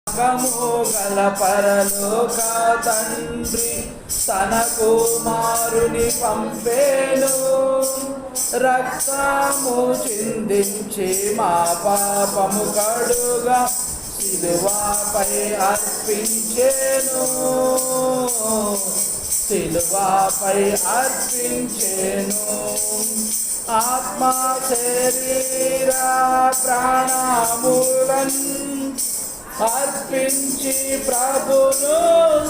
గల పరలోక తండ్రి తన కుమారుని పంపేను, రక్తము చిందించి మా పాపము కడుగా సిలువపై అర్పించెను, సిలువపై అర్పించెను. ఆత్మ శరీర ప్రాణములను అర్పించి ప్రభును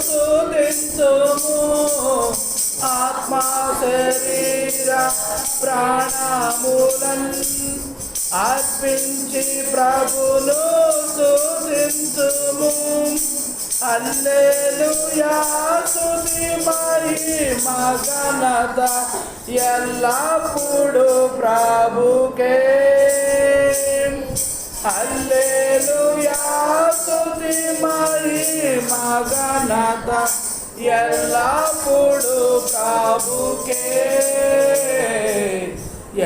స్తుతింతుము. ఆత్మ శరీర ప్రాణములను అర్పించి ప్రభును స్తుతింతుము. హల్లెలూయా స్తుతి మహిమ ఘనత ఎల్లప్పుడూ ప్రభుకే. హల్లెలూయా స్తుతి మహిమ ఘనత ఎల్లప్పుడూ ప్రభుకే,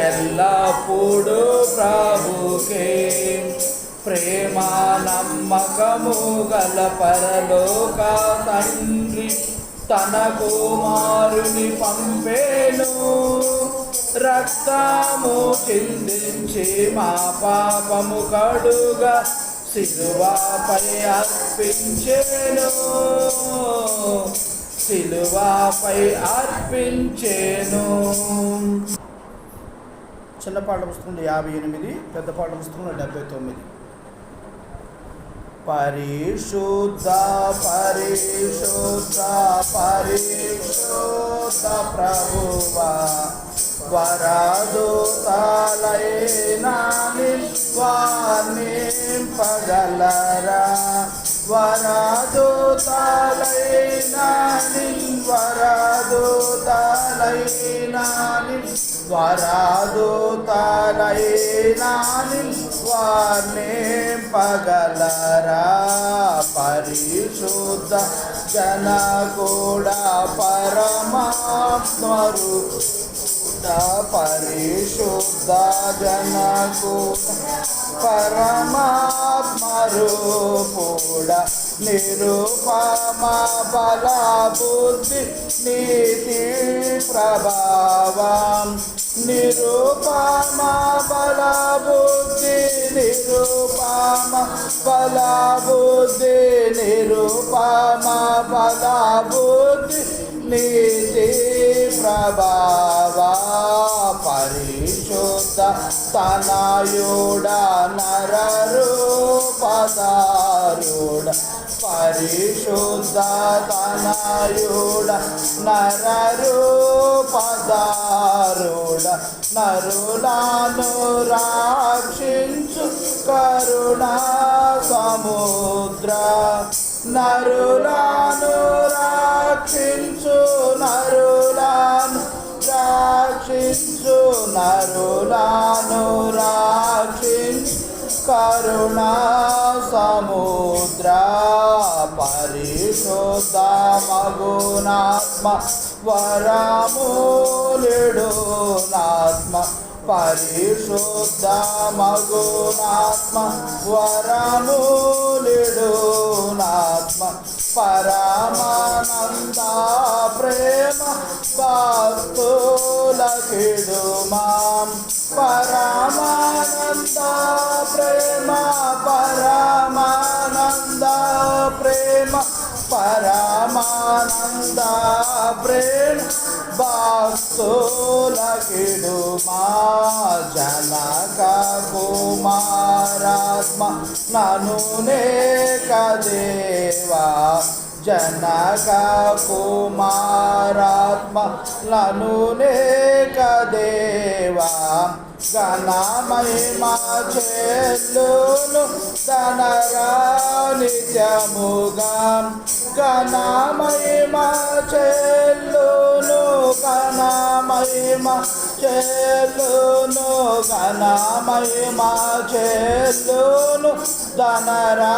ఎల్లప్పుడూ ప్రభుకే. ప్రేమ నమ్మకము గల పరలోక తండ్రి తన కుమారుని పంపేను, రక్తము చిందించి మా పాపము కడుగా సిలువపై అర్పించెను, సిలువపై అర్పించెను. చిన్న పాఠ పుస్తకంలో 58, పెద్ద పాఠ పుస్తకంలో 79. పరిశుద్ధ పరిశుద్ధ పరిశుద్ధ ప్రభువా, వరదూతలైన నింపగలరా, వరదూతలైన వార్నింపగలరా. పరిశుద్ధ జన కూడా పరమాత్మరు, పరిశుద్ధ జన కూడా పరమాత్మరూపుడ, నిరుపమ బల బుద్ధి నీతి ప్రభావం, నిరుపమ బల బుద్ధి, నిరుపమ బల బుద్ధి, నిరుపమ బల బుద్ధి నీతి ప్రభావ. పరిశుద్ధ తనయుడ నరరూపధారుడ, పరిశుద్ధ తనయుడ నరరూపధారుడ, నరులను రక్షించు కరుణా సముద్ర, నరులను రక్షించు, నరులను రక్షించు, నరులను రక్షించు కరుణా సముద్ర. పరిశుద్ధ మగునాత్మ వరములుడు నాత్మ, పరిశుద్ధ మగునాత్మ వరములుడు నాత్మ, పరమానంద ప్రేమ భక్తులకిడుమాం, పరమానంద ప్రేమ, పరమానంద ప్రేమ, పరమానంద ప్రేమ భక్తులకిడుమా. జనక కుమారాత్మ ననునేక దేవా, జనక కుమారాత్మ ననునేక దేవా, ఘన మహిమ చెల్లును ధనరా నిత్యముగా, ఘన మహిమ చెల్లును, ఘన మహిమ చెల్లును, ఘన మహిమ చెల్లును ధనరా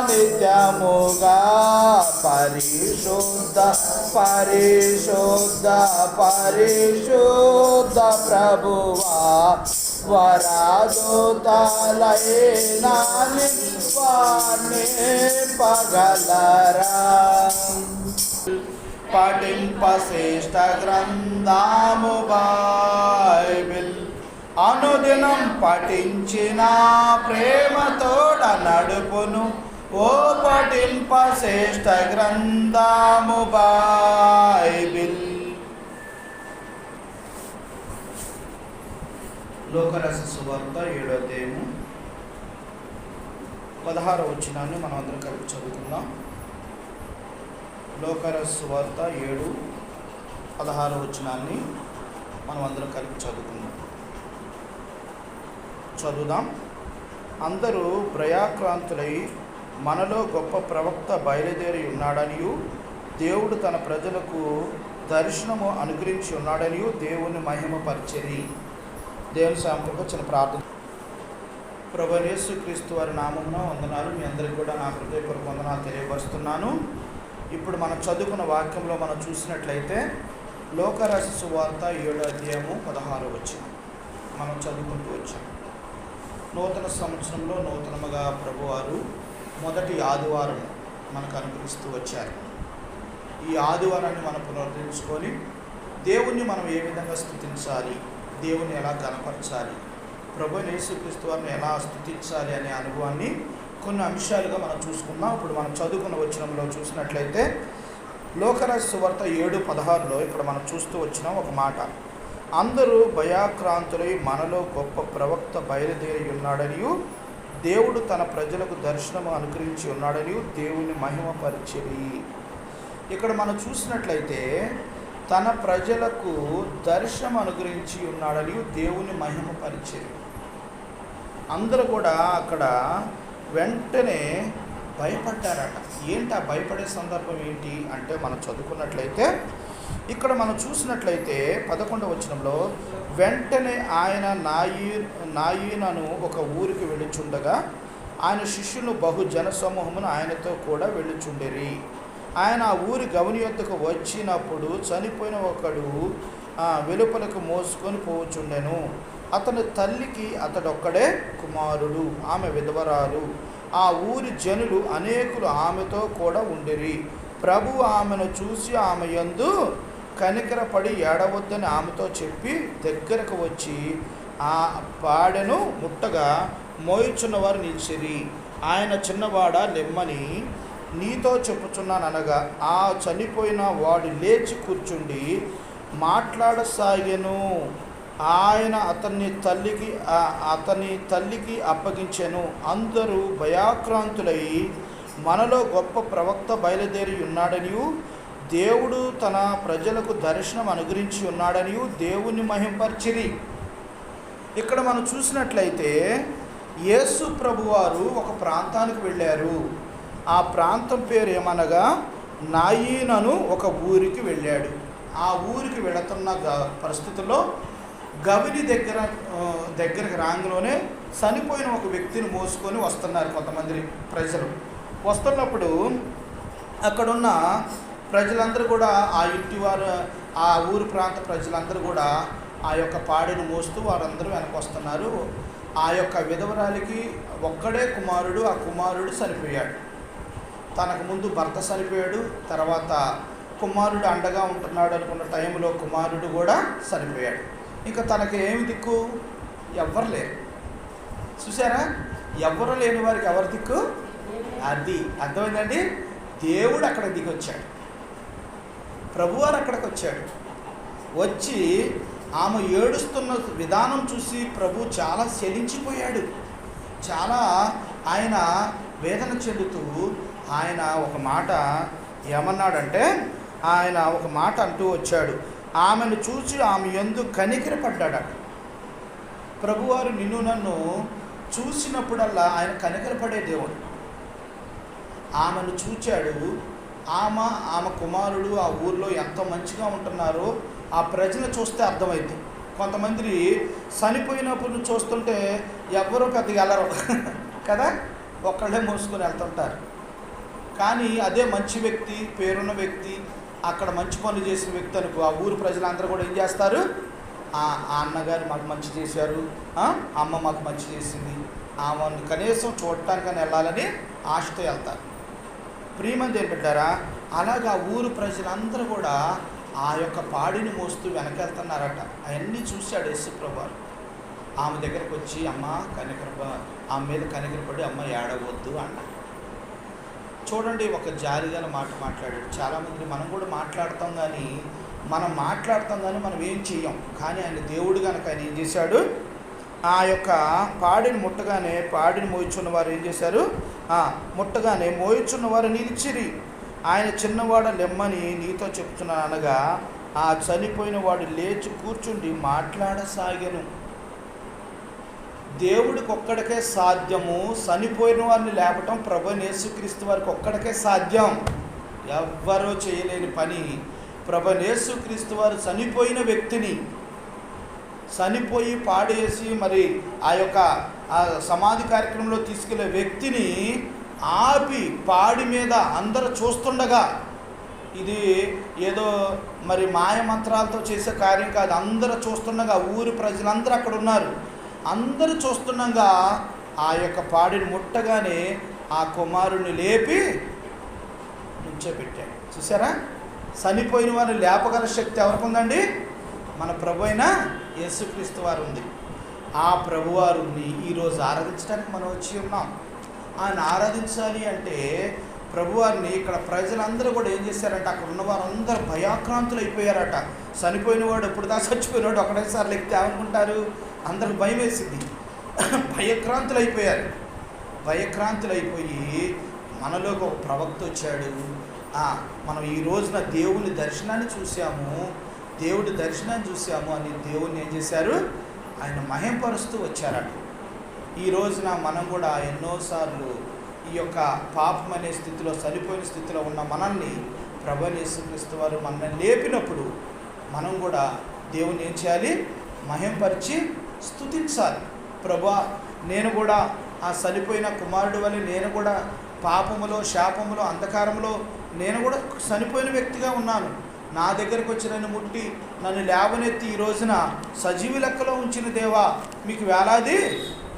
నిత్యముగా. పరిశుద్ధ పరిశుద్ధ పరిశుద్ధ ప్రభువా, వరాదోతలైనా నిన్వాణ్ణి పగలరా. పఠింప శ్రేష్ఠ గ్రంథము బైబిల్, అనుదినం పఠించిన ప్రేమతోడ నడుపును. ఓ పఠింప శ్రేష్ఠ గ్రంథము బైబిల్. లోకరస సువార్త 7వ అధ్యాయము 16వ వచనాన్ని మనం అందరం కలిపి చదువుకుందాం. లోకరస సువార్త 7:16వ వచనాన్ని మనం అందరం కలిపి చదువుదాం. అందరూ భయాక్రాంతులై మనలో గొప్ప ప్రవక్త బయలుదేరి ఉన్నాడనియు, దేవుడు తన ప్రజలకు దర్శనము అనుగ్రహించి ఉన్నాడనియు దేవుని మహిమపరిచెరి. దేవుని సాంపులకు చిన్న ప్రార్థన. ప్రభువైన యేసుక్రీస్తు వారి నామమున వందనాలు. మీ అందరికీ కూడా నా హృదయపూర్వక వందనాలు తెలియపరుస్తున్నాను. ఇప్పుడు మనం చదువుకున్న వాక్యంలో మనం చూసినట్లయితే లోకరస సువార్త 7వ అధ్యాయము 16వ వచనం మనం చదువుకుంటూ వచ్చాం. నూతన సంవత్సరంలో నూతనముగా ప్రభువారు మొదటి ఆదివారం మనకు అనుగ్రహిస్తూ వచ్చారు. ఈ ఆదివారాన్ని మనం పునరుద్ధరించుకొని దేవుణ్ణి మనం ఏ విధంగా స్తుతించాలి, దేవుని ఎలా గణపరచాలి, ప్రభువైన యేసుక్రీస్తు వారిని ఎలా స్తుతించాలి అనే అనుభవాన్ని కొన్ని అంశాలుగా మనం చూసుకుందాం. ఇప్పుడు మనం చదువుకున్న వచనంలో చూసినట్లయితే లోకరస సువార్త 7:16లో ఇక్కడ మనం చూస్తూ వచ్చిన ఒక మాట, అందరూ భయాక్రాంతులై మనలో గొప్ప ప్రవక్త బయలుదేరి ఉన్నాడనియు, దేవుడు తన ప్రజలకు దర్శనము అనుగ్రహించి ఉన్నాడనియు దేవుని మహిమపరిచెరి. ఇక్కడ మనం చూసినట్లయితే తన ప్రజలకు దర్శనం అనుగ్రహించి ఉన్నాడని దేవుని మహిమపరిచెరి. అందరూ కూడా అక్కడ వెంటనే భయపడ్డారట. ఏంటి ఆ భయపడే సందర్భం ఏంటి అంటే మనం చదువుకున్నట్లయితే ఇక్కడ మనం చూసినట్లయితే 11వ వచనంలో, వెంటనే ఆయన నాయీనను ఒక ఊరికి వెళ్ళుచుండగా ఆయన శిష్యులు బహు జనసమూహమును ఆయనతో కూడా వెళ్ళుచుండిరి. ఆయన ఆ ఊరి గవని యొద్దకు వచ్చినప్పుడు చనిపోయిన ఒకడు వెలుపలకు మోసుకొని పోవచుండెను. అతని తల్లికి అతడొక్కడే కుమారుడు, ఆమె విధవరాలు. ఆ ఊరి జనులు అనేకులు ఆమెతో కూడా ఉండిరి. ప్రభువు ఆమెను చూసి ఆమె యందు కనికరపడి ఏడవద్దని ఆమెతో చెప్పి దగ్గరకు వచ్చి ఆ పాడెను ముట్టగా మోయిచున్నవారు నిలిచిరి. ఆయన చిన్నవాడా లెమ్మని నీతో చెప్పుచున్నాననగా ఆ చనిపోయిన వాడు లేచి కూర్చుండి మాట్లాడసాగెను. ఆయన అతని తల్లికి అప్పగించెను. అందరూ భయాక్రాంతులై మనలో గొప్ప ప్రవక్త బయలుదేరి ఉన్నాడనియు, దేవుడు తన ప్రజలకు దర్శనం అనుగ్రహించి ఉన్నాడనియు దేవుని మహిమపరిచిరి. ఇక్కడ మనం చూసినట్లయితే యేసు ప్రభువారు ఒక ప్రాంతానికి వెళ్ళారు. ఆ ప్రాంతం పేరు ఏమనగా నాయీనను ఒక ఊరికి వెళ్ళాడు. ఆ ఊరికి వెళుతున్న పరిస్థితుల్లో గవిని దగ్గరికి రాంగలోనే చనిపోయిన ఒక వ్యక్తిని మోసుకొని వస్తున్నారు కొంతమంది ప్రజలు. వస్తున్నప్పుడు అక్కడున్న ప్రజలందరూ కూడా ఆ ఇంటి వారు, ఆ ఊరు ప్రాంత ప్రజలందరూ కూడా ఆ యొక్క పాడెను మోస్తూ వారందరూ వెనక వస్తున్నారు. ఆ యొక్క విధవరాలికి ఒక్కడే కుమారుడు. ఆ కుమారుడు చనిపోయాడు. తనకు ముందు భర్త చనిపోయాడు, తర్వాత కుమారుడు అండగా ఉంటున్నాడు అనుకున్న టైంలో కుమారుడు కూడా చనిపోయాడు. ఇంకా తనకి ఏమి దిక్కు? ఎవ్వరు లేరు. చూసారా, ఎవ్వరు లేని వారికి ఎవరు దిక్కు? అది అర్థమైందండి. దేవుడు అక్కడ దిగొచ్చాడు, ప్రభువారు అక్కడికి వచ్చాడు. వచ్చి ఆమె ఏడుస్తున్న విధానం చూసి ప్రభు చాలా చలించిపోయాడు. చాలా ఆయన వేదన చెందుతూ ఆయన ఒక మాట ఏమన్నాడంటే, ఆయన ఒక మాట అంటూ వచ్చాడు. ఆమెను చూసి ఆమె యందు కనికరపడ్డాడు. ప్రభువారు నిన్ను నన్ను చూసినప్పుడల్లా ఆయన కనికరపడే దేవుడు. ఆమెను చూచాడు. ఆమె కుమారుడు ఆ ఊర్లో ఎంత మంచిగా ఉంటున్నారో ఆ ప్రజలు చూస్తే అర్థమైంది. కొంతమంది చనిపోయినప్పుడు చూస్తుంటే ఎవ్వరూ పెద్దగా వెళ్ళరు కదా, ఒక్కళ్ళే మోసుకొని వెళ్తుంటారు. కానీ అదే మంచి వ్యక్తి, పేరున్న వ్యక్తి, అక్కడ మంచి పనులు చేసిన వ్యక్తి అనుకో, ఆ ఊరు ప్రజలందరూ కూడా ఏం చేస్తారు? ఆ అన్నగారు మాకు మంచి చేశారు, అమ్మ మాకు మంచి చేసింది, ఆమెను కనీసం చూడటానికని వెళ్ళాలని ఆశతో వెళ్తారు. ప్రియమంది ఏం పెట్టారా, అలాగా ఊరు ప్రజలందరూ కూడా ఆ యొక్క పాడిని మోస్తూ వెనకెళ్తున్నారట. అవన్నీ చూశాడు యేసుప్రభు. ఆమె దగ్గరకు వచ్చి, అమ్మ ఆమె మీద కనికరపడి, అమ్మ ఏడవద్దు అన్నాడు. చూడండి, ఒక జాలిగల మాట మాట్లాడాడు. చాలామంది మనం కూడా మాట్లాడతాం కానీ మనం ఏం చెయ్యం. కానీ ఆయన దేవుడు కనుక ఆయన ఏం చేశాడు, ఆ యొక్క పాడిని ముట్టగానే పాడిని మోయిచున్న వారు ఏం చేశారు, ముట్టగానే మోయిచున్న వారు నిలిచిరి. ఆయన చిన్నవాడ లెమ్మని నీతో చెప్తున్నాను అనగా ఆ చనిపోయిన వాడు లేచి కూర్చుండి మాట్లాడసాగాను. దేవుడికి ఒక్కడికే సాధ్యము చనిపోయిన వారిని లేపటం. ప్రభువైన యేసుక్రీస్తు వారికి ఒక్కడికే సాధ్యం, ఎవ్వరూ చేయలేని పని. ప్రభువైన యేసుక్రీస్తు వారు చనిపోయిన వ్యక్తిని, చనిపోయి పాడేసి మరి ఆ యొక్క సమాధి కార్యక్రమంలో తీసుకెళ్లే వ్యక్తిని ఆపి పాడి మీద అందరూ చూస్తుండగా, ఇది ఏదో మరి మాయమంత్రాలతో చేసే కార్యం కాదు. అందరూ చూస్తుండగా, ఊరి ప్రజలందరూ అక్కడ ఉన్నారు, అందరూ చూస్తుండగా ఆ యొక్క పాడిని ముట్టగానే ఆ కుమారుని లేపి నుంచోబెట్టాడు. చూసారా, చనిపోయిన వారిని లేపగల శక్తి ఎవరికి ఉందండి? మన ప్రభు అయిన యేసుక్రీస్తు వారు ఉంది. ఆ ప్రభువారిని ఈరోజు ఆరాధించడానికి మనం వచ్చి ఉన్నాం. ఆయన ఆరాధించాలి అంటే ప్రభువారిని ఇక్కడ ప్రజలందరూ కూడా ఏం చేశారంటే, అక్కడ ఉన్న వారందరూ భయాక్రాంతులు అయిపోయారట. చనిపోయిన వాడు ఎప్పుడు దా చచ్చిపోయినాడు ఒకటేసారి లెక్కితే ఏమనుకుంటారు, అందరికి భయం వేసింది. భయక్రాంతులు అయిపోయి మనలోకి ఒక ప్రవక్త వచ్చాడు. మనం ఈ రోజున దేవుని దర్శనాన్ని చూసాము అని దేవుణ్ణి ఏం చేశారు, ఆయన మహింపరుస్తూ వచ్చారట. ఈ రోజున మనం కూడా ఎన్నోసార్లు ఈ యొక్క పాపం అనే స్థితిలో, చనిపోయిన స్థితిలో ఉన్న మనల్ని ప్రభువైన యేసుక్రీస్తు వారు మనల్ని లేపినప్పుడు మనం కూడా దేవుని ఏం చేయాలి, మహింపరిచి స్తుతించాలి. ప్రభువా, నేను కూడా ఆ చనిపోయిన కుమారుడు వలె నేను కూడా పాపములో, శాపములో, అంధకారంలో నేను కూడా చనిపోయిన వ్యక్తిగా ఉన్నాను. నా దగ్గరకు వచ్చి నన్ను ముట్టి నన్ను లేవనెత్తి ఈ రోజున సజీవ లెక్కలో ఉంచిన దేవా, మీకు వేలాది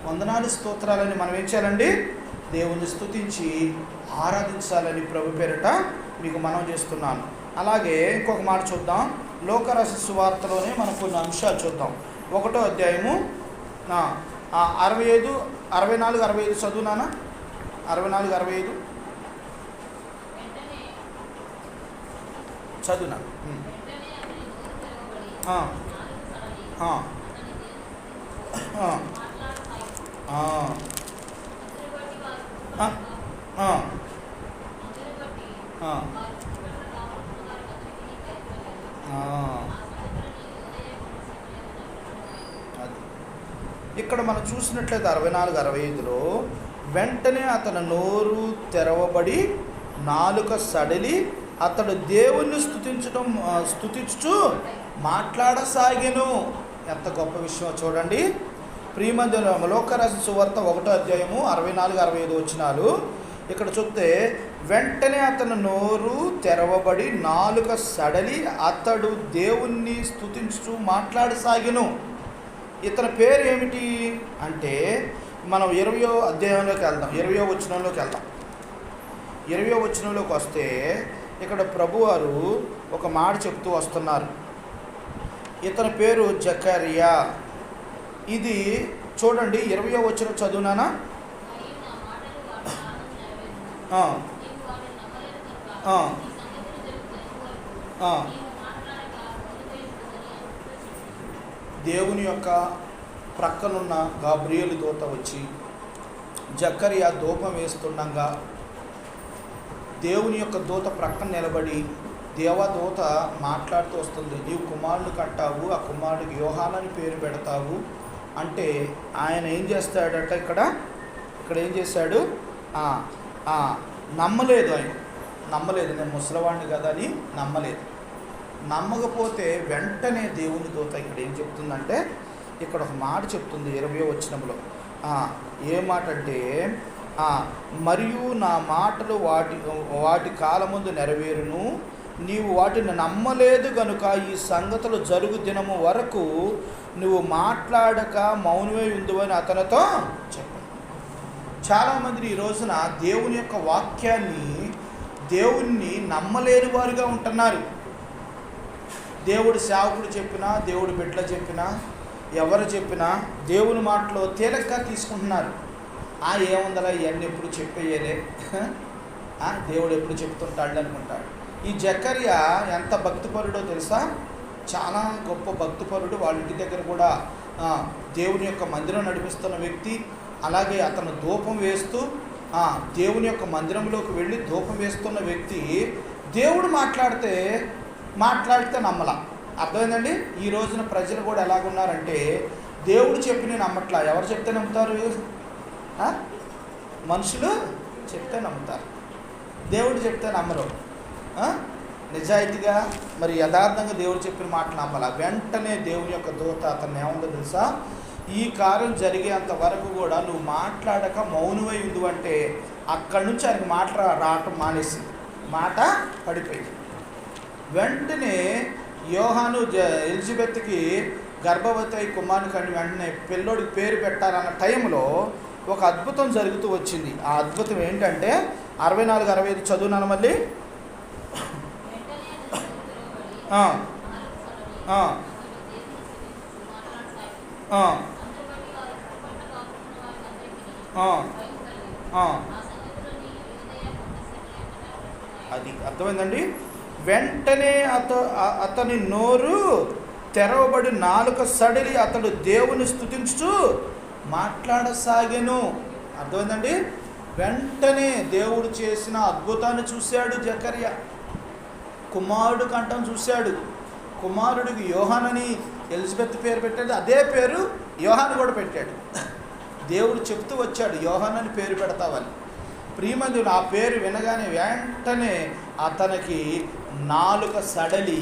వందనాలు, స్తోత్రాలని మనం ఏం చేయాలండి, దేవుని స్తుతించి ఆరాధించాలని ప్రభు పేరిట మీకు మనం చేస్తున్నాను. అలాగే ఇంకొక మాట చూద్దాం. లోకరస సువార్తలోనే మనం కొన్ని అంశాలు చూద్దాం. 1వ అధ్యాయము 65, 64, 65 చదువునానా? 64, 65 చదువునా? ఇక్కడ మనం చూసినట్లయితే 64, 65లో వెంటనే అతని నోరు తెరవబడి నాలుక సడలి అతడు దేవుణ్ణి స్తుతించుచు మాట్లాడసాగెను. ఎంత గొప్ప విషయం చూడండి. ప్రియమందుల లోకరస సువార్త 1వ అధ్యాయము 64, 65 వచనాలు ఇక్కడ చూస్తే, వెంటనే అతను నోరు తెరవబడి నాలుక సడలి అతడు దేవుణ్ణి స్తుతించుచు మాట్లాడసాగెను. ఇతని పేరు ఏమిటి అంటే, మనం 20వ అధ్యాయంలోకి వెళ్దాం, 20వ వచనంలోకి వెళ్దాం. 20వ వచనంలోకి వస్తే ఇక్కడ ప్రభువారు ఒక మాట చెప్తూ వస్తున్నారు. ఇతని పేరు జకరియా. ఇది చూడండి, 20వ వచనం చదువునానా? దేవుని యొక్క ప్రక్కనున్న గాబ్రియేలు దూత వచ్చి జకరియా ధూపం వేస్తుండగా దేవుని యొక్క దూత ప్రక్కన నిలబడి దేవదూత మాట్లాడుతూ వస్తుంది. నీవు కుమారుని కంటావు, ఆ కుమారుడికి యోహాను అని పేరు పెడతావు అంటే ఆయన ఏం చేస్తాడట, ఇక్కడ ఏం చేశాడు, నమ్మలేదు. నేను ముసలివాడిని కదా అని నమ్మలేదు. నమ్మకపోతే వెంటనే దేవుని దూత ఇక్కడ ఏం చెప్తుందంటే, ఇక్కడ ఒక మాట చెప్తుంది 20వ వచనంలో. ఏ మాట అంటే, మరియు నా మాటలు వాటి కాలముందు నెరవేరును, నీవు వాటిని నమ్మలేదు గనుక ఈ సంగతులు జరుగు దినము వరకు నువ్వు మాట్లాడక మౌనమే ఉందువని అతనితో చెప్పాను. చాలామంది ఈ రోజున దేవుని యొక్క వాక్యాన్ని, దేవుణ్ణి నమ్మలేని వారుగా ఉంటున్నారు. దేవుడు సేవకుడు చెప్పినా, దేవుడు బిడ్డలు చెప్పినా, ఎవరు చెప్పినా దేవుని మాటలో తేలికగా తీసుకుంటున్నారు. ఏముందలా ఇవన్నీ ఎప్పుడు చెప్పేయలే, దేవుడు ఎప్పుడు చెప్తుంటాడు అనుకుంటాడు. ఈ జకర్యా ఎంత భక్తిపరుడో తెలుసా? చాలా గొప్ప భక్తిపరుడు. వాళ్ళ ఇంటి దగ్గర కూడా దేవుని యొక్క మందిరం నడిపిస్తున్న వ్యక్తి. అలాగే అతను ధూపం వేస్తూ దేవుని యొక్క మందిరంలోకి వెళ్ళి ధూపం వేస్తున్న వ్యక్తి దేవుడు మాట్లాడితే నమ్మలా. అర్థమైందండి? ఈ రోజున ప్రజలు కూడా ఎలాగున్నారంటే దేవుడు చెప్పి నమ్మట్లా. ఎవరు చెప్తే నమ్ముతారు? మనుషులు చెప్తే నమ్ముతారు, దేవుడు చెప్తే నమ్మరు. నిజాయితీగా మరి యథార్థంగా దేవుడు చెప్పిన మాట నమ్మాల. వెంటనే దేవుని యొక్క దూత అతన్ని ఏముందో తెలుసా? ఈ కార్యం జరిగేంత వరకు కూడా నువ్వు మాట్లాడక మౌనమై ఉంది అంటే అక్కడి నుంచి ఆయనకి మాట రావటం మానేసింది, మాట పడిపోయింది. వెంటనే యోహాను ఎలిజబెత్కి గర్భవతి అయి కుమారుని కండి వెంటనే పిల్లోడికి పేరు పెట్టాలన్న టైంలో ఒక అద్భుతం జరుగుతూ వచ్చింది. ఆ అద్భుతం ఏంటంటే 64-65 చదువునాను మళ్ళీ. అది అర్థమైందండి? వెంటనే అతని నోరు తెరవబడి నాలుక సడిలి అతడు దేవుని స్తుతించుచు మాట్లాడసాగెను. అర్థమైందండి? వెంటనే దేవుడు చేసిన అద్భుతాన్ని చూశాడు జకర్యా. కుమారుడు కంఠం చూశాడు. కుమారుడికి యోహానని ఎలిజబెత్ పేరు పెట్టాడు, అదే పేరు యోహాను కూడా పెట్టాడు. దేవుడు చెప్తూ వచ్చాడు యోహానని పేరు పెడతావని. ప్రియమందుడు ఆ పేరు వినగానే వెంటనే అతనికి నాలుక సడలి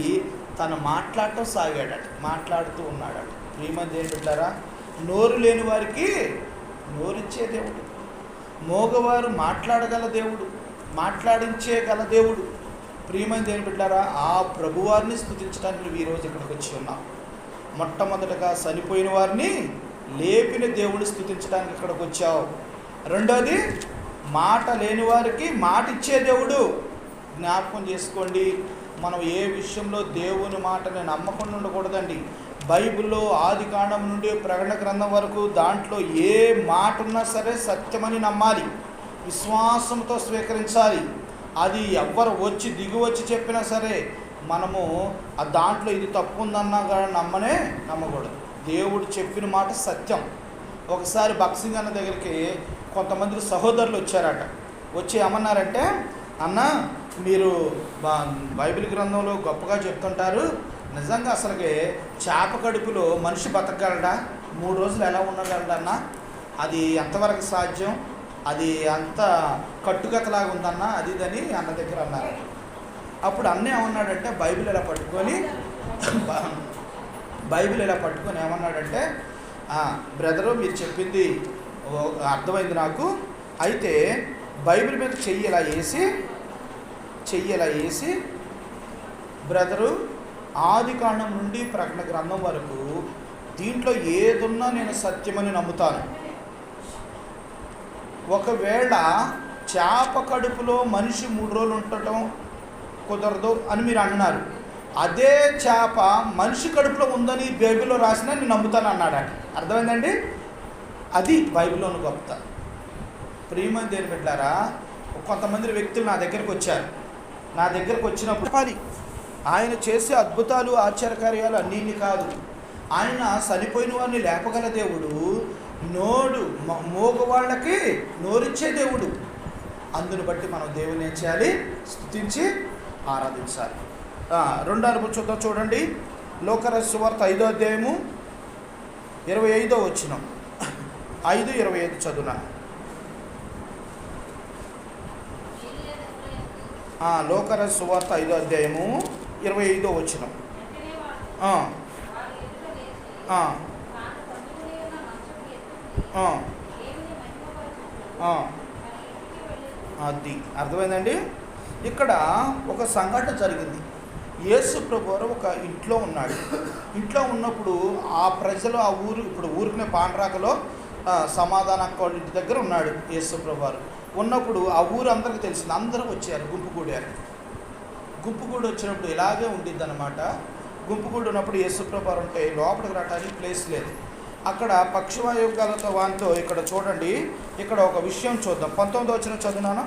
తను మాట్లాడటం సాగాడట, మాట్లాడుతూ ఉన్నాడట. ప్రియమంది ఏం పెట్టారా? నోరు లేని వారికి నోరిచ్చే దేవుడు, మోగవారు మాట్లాడగల దేవుడు, మాట్లాడించేగల దేవుడు. ప్రియమంది ఏం పెట్టారా? ఆ ప్రభువారిని స్తుతించడానికి నువ్వు ఈరోజు ఇక్కడికి వచ్చి ఉన్నావు. మొట్టమొదటగా చనిపోయిన వారిని లేపిన దేవుడిని స్తుతించడానికి ఇక్కడికి వచ్చావు. రెండోది మాట లేని వారికి మాట ఇచ్చే దేవుడు. జ్ఞాపకం చేసుకోండి, మనం ఏ విషయంలో దేవుని మాటని నమ్మకుండా ఉండకూడదండి. బైబిల్లో ఆదికాండం నుండి ప్రకటన గ్రంథం వరకు దాంట్లో ఏ మాట ఉన్నా సరే సత్యమని నమ్మాలి, విశ్వాసంతో స్వీకరించాలి. అది ఎవ్వరు వచ్చి దిగి వచ్చి చెప్పినా సరే మనము ఆ దాంట్లో ఇది తప్పు ఉందన్నా కానీ నమ్మకూడదు. దేవుడు చెప్పిన మాట సత్యం. ఒకసారి బక్సింగ్ అన్న దగ్గరికి కొంతమంది సహోదరులు వచ్చారట. వచ్చి ఏమన్నారంటే, అన్న మీరు బైబిల్ గ్రంథంలో గొప్పగా చెప్తుంటారు, నిజంగా అసలుకి చేప కడుపులో మనిషి బతకగలడా? 3 రోజులు ఎలా ఉండగలడన్నా? అది ఎంతవరకు సాధ్యం? అది అంత కట్టుకథలాగా ఉందన్న, అది ఇదని అన్న దగ్గర అన్నారు. అప్పుడు అన్న ఏమన్నాడంటే బైబిల్ ఇలా పట్టుకొని ఏమన్నాడంటే, బ్రదరు మీరు చెప్పింది అర్థమైంది నాకు. అయితే బైబిల్ మీద చెయ్యి ఇలా వేసి బ్రదరు ఆదికాండం నుండి ప్రకటన గ్రంథం వరకు దీంట్లో ఏదున్నా నేను సత్యమని నమ్ముతాను. ఒకవేళ చేప కడుపులో మనిషి 3 రోజులు ఉండటం కుదరదు అని మీరు అన్నారు, అదే చేప మనిషి కడుపులో ఉందని బైబిల్లో రాసినా నేను నమ్ముతాను అన్నాడు. అర్థమైందండి? అది బైబిల్లోని గొప్పత. ప్రియమంది దేని పెట్టారా? కొంతమంది వ్యక్తులు నా దగ్గరికి వచ్చారు. నా దగ్గరకు వచ్చినప్పుడు ఆయన చేసే అద్భుతాలు ఆశ్చర్యకార్యాలు అన్నీ కాదు, ఆయన చనిపోయిన వారిని లేపగల దేవుడు, మోగవాళ్ళకి నోరిచ్చే దేవుడు. అందుని బట్టి మనం దేవుని ఏం చేయాలి? స్తుతించి ఆరాధించాలి. రెండో అనుభవం చూడండి. లోకరస్ సువార్త 5వ అధ్యాయము 25వ వచనం, 5:25 చదువునా. లోకరస్ సువార్త 5వ అధ్యాయము 25వ వచనం. అది అర్థమైందండి? ఇక్కడ ఒక సంఘటన జరిగింది. యేసు ప్రభువారు ఒక ఇంట్లో ఉన్నాడు. ఇంట్లో ఉన్నప్పుడు ఆ ప్రజలు ఆ ఊరు, ఇప్పుడు ఊరికినే పాండ్రాకలో సమాధాన అక్క ఇంటి దగ్గర ఉన్నాడు యేసు ప్రభువారు. ఉన్నప్పుడు ఆ ఊరు అందరికీ తెలిసింది, అందరూ వచ్చారు, గుంపుకూడారు. గుంపుకూడి వచ్చినప్పుడు ఇలాగే ఉండిద్ది అనమాట. గుంపుకూడి ఉన్నప్పుడు యేసు ప్రభువారు ఉంటే లోపలికి రావడానికి ప్లేస్ లేదు. అక్కడ పక్షవాయువులతో వానితో ఇక్కడ చూడండి, ఇక్కడ ఒక విషయం చూద్దాం. 19వ వచనం చదివినానా?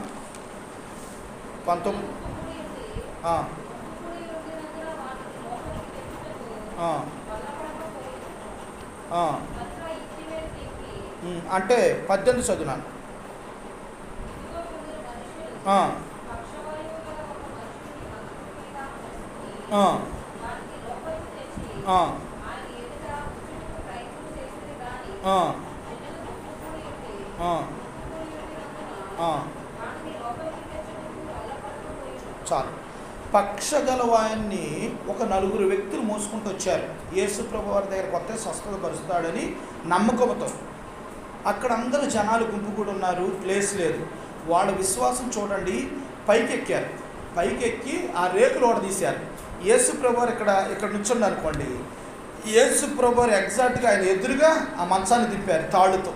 19 అంటే 18 చదివినాను. చాలు. పక్షగలవాయన్ని ఒక 4 వ్యక్తులు మోసుకుంటూ వచ్చారు. యేసు ప్రభు వారి దగ్గర కొత్త స్వస్థత పరుస్తాడని నమ్మకంతో. అక్కడ అందరూ జనాలు గుంపు కూడా ఉన్నారు, ప్లేస్ లేదు. వాళ్ళ విశ్వాసం చూడండి, పైకెక్కారు. పైకెక్కి ఆ రేకులు ఓడదీశారు. యేసు ప్రభు వారు ఇక్కడ నుంచున్నారు అనుకోండి, యేసు ప్రభు వారు ఎగ్జాక్ట్గా ఆయన ఎదురుగా ఆ మంచాన్ని దింపారు తాళ్ళుతో.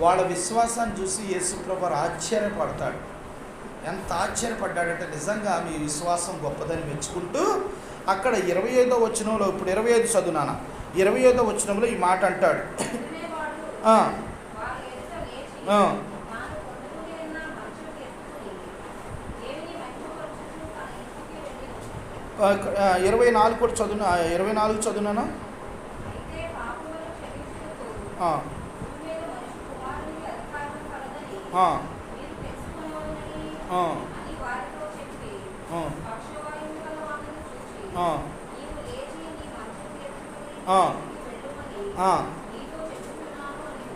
వాళ్ళ విశ్వాసాన్ని చూసి యేసు ప్రభు వారు ఆశ్చర్యపడతాడు. ఎంత ఆశ్చర్యపడ్డాడంటే నిజంగా మీ విశ్వాసం గొప్పదని మెచ్చుకుంటూ అక్కడ 25వ వచనంలో, ఇప్పుడు 25 చదువునానా, 25వ వచనంలో ఈ మాట అంటాడు. 24 కూడా చదువునా, 24 చదువునానా?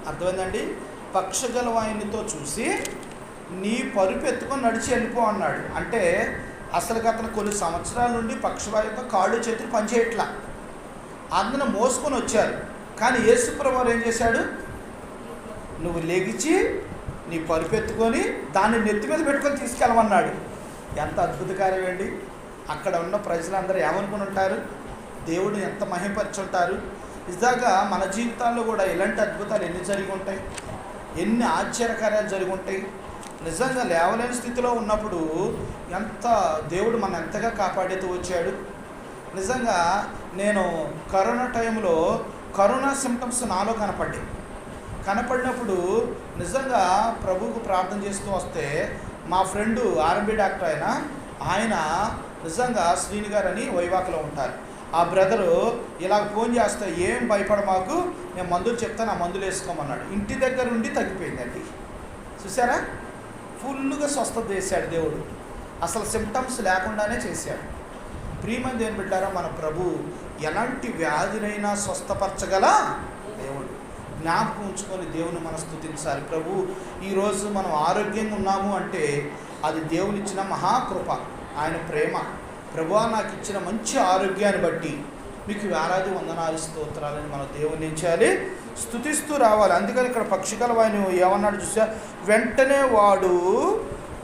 అర్థమైందండి? పక్షగలవాయినితో చూసి నీ పరుపు ఎత్తుకొని నడిచి వెళ్ళిపో అన్నాడు. అంటే అసలు అతను కొన్ని సంవత్సరాల నుండి పక్షవాయువుతో కాళ్ళు చేతులు పనిచేయట్లా, అందున మోసుకొని వచ్చారు. కానీ యేసు ప్రభువు ఏం చేశాడు? నువ్వు లెగిచి నీ పరుపు ఎత్తుకొని దాన్ని నెత్తి మీద పెట్టుకొని తీసుకెళ్ళమన్నాడు. ఎంత అద్భుత కార్యం అండి! అక్కడ ఉన్న ప్రజలందరూ ఏమనుకుని ఉంటారు? దేవుడిని ఎంత మహిమపరిచుంటారు. నిజంగా మన జీవితాల్లో కూడా ఇలాంటి అద్భుతాలు ఎన్ని జరిగి ఉంటాయి, ఎన్ని ఆశ్చర్యకార్యాలు జరిగి ఉంటాయి. నిజంగా లేవలేని స్థితిలో ఉన్నప్పుడు ఎంత దేవుడు మన ఎంతగా కాపాడుతూ వచ్చాడు. నిజంగా నేను కరోనా టైంలో కరోనా సిమ్టమ్స్ నాలో కనపడినప్పుడు నిజంగా ప్రభువుకు ప్రార్థన చేస్తూ వస్తే మా ఫ్రెండు ఆర్ఎంబి డాక్టర్ ఆయన నిజంగా శ్రీని గారు అని వైవాకలో ఉంటారు. ఆ బ్రదరు ఇలా ఫోన్ చేస్తే ఏం భయపడ మాకు, నేను మందులు చెప్తాను, ఆ మందులు వేసుకోమన్నాడు. ఇంటి దగ్గర ఉండి తగ్గిపోయిందండి. చూసారా? ఫుల్గా స్వస్థత చేశాడు దేవుడు. అసలు సిమ్టమ్స్ లేకుండానే చేశాడు. ప్రియమైన దేవుని బిడ్డారా, మన ప్రభు ఎలాంటి వ్యాధినైనా స్వస్థపరచగల దేవుడు. జ్ఞాపకం ఉంచుకొని దేవుని మనం స్తుతించాలి. ప్రభు ఈరోజు మనం ఆరోగ్యంగా ఉన్నాము అంటే అది దేవునిచ్చిన మహాకృప, ఆయన ప్రేమ. ప్రభువా నాకు ఇచ్చిన మంచి ఆరోగ్యాన్ని బట్టి మీకు వేలాది వందనాలు స్తోత్రాలని మనం దేవుని ఏం చేయాలి? స్తుతిస్తూ రావాలి. అందుకని ఇక్కడ పక్షిగలవాయన ఏమన్నాడు చూసా? వెంటనే వాడు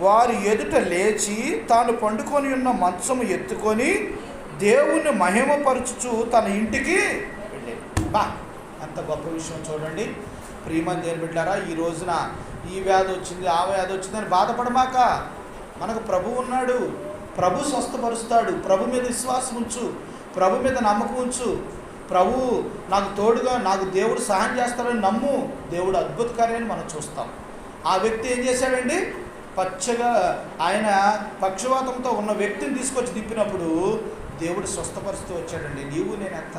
వారి ఎదుట లేచి తాను పండుకొని ఉన్న మంచము ఎత్తుకొని దేవుణ్ణి మహిమపరచుచు తన ఇంటికి వెళ్ళాడు. అంత గొప్ప విషయం చూడండి. ప్రియమైన దేవుని బిడ్డారా, ఈ రోజున ఈ వ్యాధి వచ్చింది, ఆ వ్యాధి వచ్చిందని బాధపడమాక. మనకు ప్రభు ఉన్నాడు, ప్రభు స్వస్థపరుస్తాడు. ప్రభు మీద విశ్వాసం ఉంచు, ప్రభు మీద నమ్మకం ఉంచు. ప్రభు నాకు తోడుగా, నాకు దేవుడు సహాయం చేస్తాడని నమ్ము. దేవుడు అద్భుత కార్యాన్ని మనం చూస్తాం. ఆ వ్యక్తి ఏం చేశాడండి? పచ్చగా ఆయన పక్షవాతంతో ఉన్న వ్యక్తిని తీసుకొచ్చి దింపినప్పుడు దేవుడు స్వస్థపరుస్తూ వచ్చాడండి. నీవు నేను ఎంత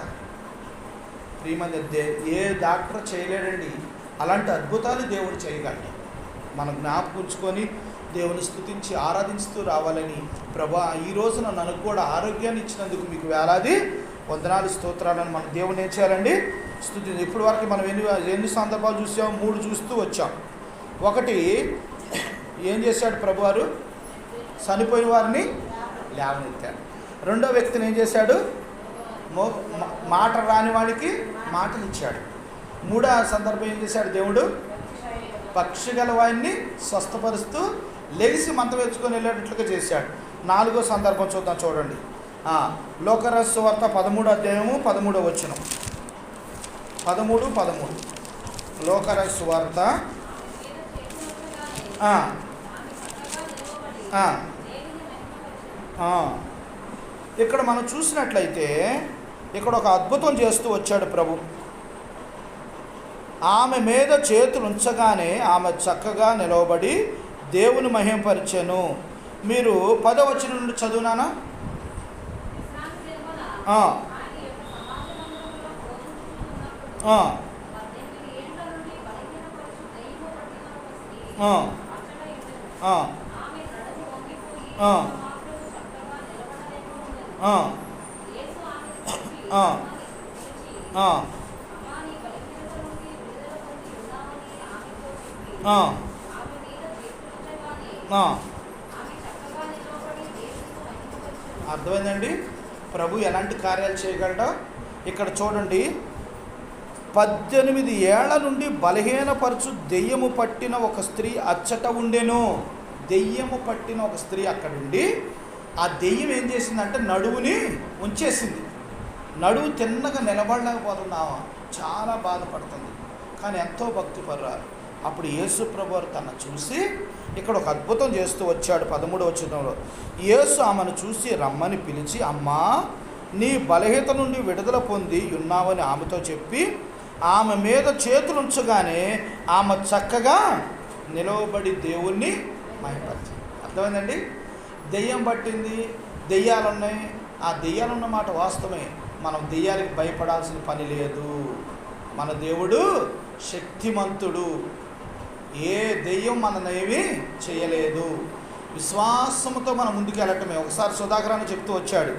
ప్రియమైన ఏ డాక్టర్ చేయలేడండి. అలాంటి అద్భుతాలు దేవుడు చేయగలడు. మనం జ్ఞాపకం ఉంచుకొని దేవుని స్తుతించి ఆరాధిస్తూ రావాలని. ప్రభా ఈ రోజున నన్ను కూడా ఆరోగ్యాన్ని ఇచ్చినందుకు మీకు వేలాది వందనాలు స్తోత్రాలను మన దేవుని ఏం చేయాలండి? స్తుతి. ఇప్పటి వరకు మనం ఎన్ని సందర్భాలు చూసాం? 3 చూస్తూ వచ్చాం. ఒకటి, ఏం చేశాడు ప్రభువారు? చనిపోయిన వారిని లేవనెత్తాడు. రెండో వ్యక్తిని ఏం చేశాడు? మాట రాని వాడికి మాటలు ఇచ్చాడు. మూడో సందర్భం ఏం చేశాడు దేవుడు? పక్షిగల వాడిని స్వస్థపరుస్తూ లెగిసి మంతం వేసుకొని వెళ్ళేటట్లుగా చేశాడు. 4వ సందర్భం చూద్దాం, చూడండి. లూకాసు సువార్త 13వ అధ్యాయము 13వ వచనం. 13 లూకాసు సువార్త. ఇక్కడ మనం చూసినట్లయితే ఇక్కడ ఒక అద్భుతం చేస్తూ వచ్చాడు ప్రభు. ఆమె మీద చేతులు ఉంచగానే ఆమె చక్కగా నిలవబడి దేవుని మహిమపరిచెను. మీరు 10వ వచనం నుండి చదువునానా? అర్థమైందండి ప్రభు ఎలాంటి కార్యాలు చేయగలడో. ఇక్కడ చూడండి, 18 ఏళ్ల నుండి బలహీనపరచు దెయ్యము పట్టిన ఒక స్త్రీ అచ్చట ఉండెను. దెయ్యము పట్టిన ఒక స్త్రీ అక్కడుండి, ఆ దెయ్యం ఏం చేసిందంటే నడువుని ఉంచేసింది. నడువు తిన్నగా నిలబడలేకపోతున్నావా, చాలా బాధపడుతుంది, కానీ ఎంతో భక్తి పర్రారు. అప్పుడు యేసు ప్రభువారు తన చూసి ఇక్కడ ఒక అద్భుతం చేస్తూ వచ్చాడు. 13వ వచనంలో యేసు ఆమెను చూసి రమ్మని పిలిచి, అమ్మా, నీ బలహీనత నుండి విడుదల పొంది ఉన్నావని ఆమెతో చెప్పి ఆమె మీద చేతులు ఉంచగానే ఆమె చక్కగా నిలవబడి దేవుణ్ణి మహిమపరిచింది. అర్థమైందండి? దెయ్యం పట్టింది, దెయ్యాలు ఉన్నాయి. ఆ దెయ్యాలు ఉన్న మాట వాస్తవమే. మనం దెయ్యానికి భయపడాల్సిన పని లేదు. మన దేవుడు శక్తిమంతుడు. ఏ దెయ్యం మననేమి చేయలేదు. విశ్వాసంతో మనం ముందుకు వెళ్ళటమే. ఒకసారి సుధాకరాన్ని చెప్తూ వచ్చాడు.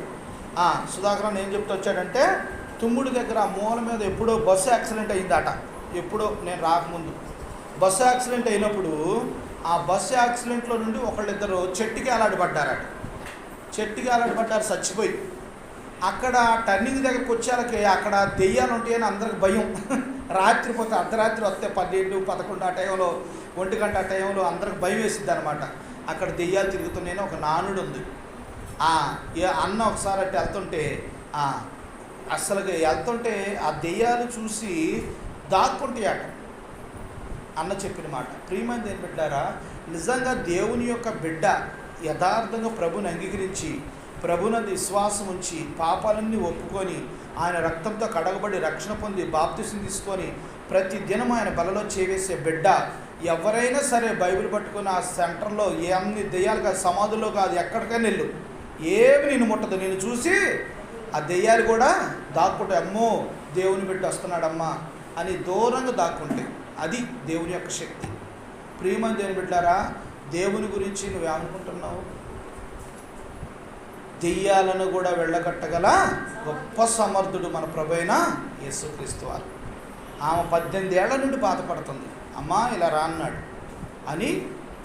సుధాకరాన్ని ఏం చెప్తూ వచ్చాడంటే, తుమ్ముడి దగ్గర ఆ మూల మీద ఎప్పుడో బస్సు యాక్సిడెంట్ అయిందట. ఎప్పుడో నేను రాకముందు బస్సు యాక్సిడెంట్ అయినప్పుడు ఆ బస్సు యాక్సిడెంట్లో నుండి ఒకళ్ళిద్దరు చెట్టుకి అలాడబడ్డారట. చెట్టుకి అలాడబడ్డారు చచ్చిపోయి. అక్కడ టర్నింగ్ దగ్గరకు వచ్చేళ్ళకి అక్కడ దెయ్యాలు ఉంటాయని అందరికి భయం. రాత్రి పోతే అర్ధరాత్రి వస్తే 12, 11 ఆ టైంలో, 1 గంట ఆ టైంలో అందరికి భయం వేసిద్ది అనమాట. అక్కడ దెయ్యాలు తిరుగుతున్నాయని ఒక నానుడు ఉంది. అన్న ఒకసారి అట్టు వెళ్తుంటే అసలుగా వెళ్తుంటే ఆ దెయ్యాలు చూసి దాక్కుంటాయట. అన్న చెప్పిన మాట. ప్రియమైనది ఏం బిడ్డారా, నిజంగా దేవుని యొక్క బిడ్డ యథార్థంగా ప్రభుని అంగీకరించి ప్రభునందు విశ్వాసం ఉంచి పాపాలన్నీ ఒప్పుకొని ఆయన రక్తంతో కడగబడి రక్షణ పొంది బాప్తిసం తీసుకొని ప్రతి దినం ఆయన బలలో చేవేసే బిడ్డ ఎవరైనా సరే బైబిల్ పట్టుకుని ఆ సెంటర్లో ఏమని దెయ్యాలు కాదు, సమాధుల్లో కాదు, ఎక్కడికైనా వెళ్ళు, ఏమి నేను ముట్టదు. నేను చూసి ఆ దెయ్యాలు కూడా దాక్కుంటాయి. అమ్మో దేవుని బిడ్డ వస్తున్నాడమ్మా అని దూరంగా దాక్కుంటాయి. అది దేవుని యొక్క శక్తి. ప్రియమైన దేవుని బిడ్డారా, దేవుని గురించి నువ్వేమనుకుంటున్నావు? దెయ్యాలను కూడా వెళ్ళగట్టగల గొప్ప సమర్థుడు మన ప్రభువైన యేసుక్రీస్తు వారు. ఆమె 18 ఏళ్ల నుండి బాధపడుతుంది. అమ్మా ఇలా రా అన్నాడు అని